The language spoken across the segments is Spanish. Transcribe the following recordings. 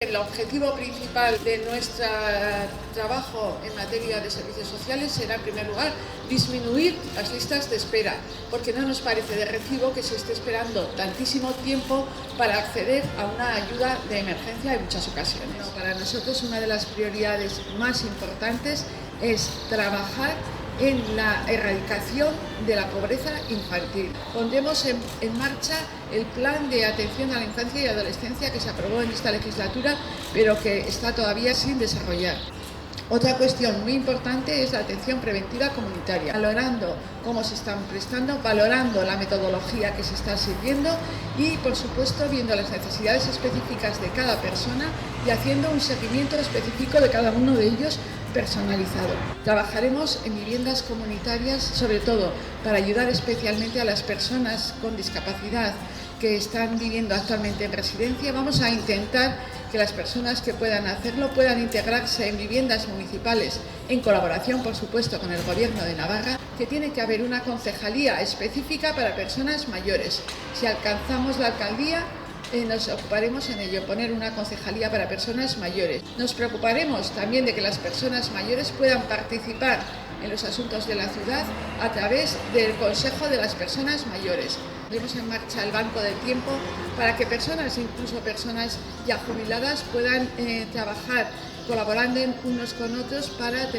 El objetivo principal de nuestro trabajo en materia de servicios sociales será, en primer lugar, disminuir las listas de espera, porque no nos parece de recibo que se esté esperando tantísimo tiempo para acceder a una ayuda de emergencia en muchas ocasiones. Para nosotros, una de las prioridades más importantes es trabajar en la erradicación de la pobreza infantil. Pondremos en marcha el plan de atención a la infancia y adolescencia que se aprobó en esta legislatura, pero que está todavía sin desarrollar. Otra cuestión muy importante es la atención preventiva comunitaria, valorando cómo se están prestando, valorando la metodología que se está sirviendo y, por supuesto, viendo las necesidades específicas de cada persona y haciendo un seguimiento específico de cada uno de ellos personalizado. Trabajaremos en viviendas comunitarias, sobre todo para ayudar especialmente a las personas con discapacidad que están viviendo actualmente en residencia. Vamos a intentar que las personas que puedan hacerlo puedan integrarse en viviendas municipales, en colaboración, por supuesto, con el Gobierno de Navarra, que tiene que haber una concejalía específica para personas mayores. Si alcanzamos la alcaldía, nos ocuparemos en ello, poner una concejalía para personas mayores. Nos preocuparemos también de que las personas mayores puedan participar en los asuntos de la ciudad a través del Consejo de las Personas Mayores. Ponemos en marcha el Banco del Tiempo para que personas, incluso personas ya jubiladas, puedan trabajar colaborando unos con otros para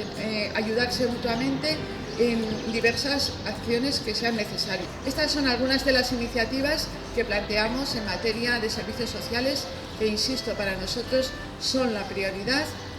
ayudarse mutuamente en diversas acciones que sean necesarias. Estas son algunas de las iniciativas que planteamos en materia de servicios sociales que, insisto, para nosotros son la prioridad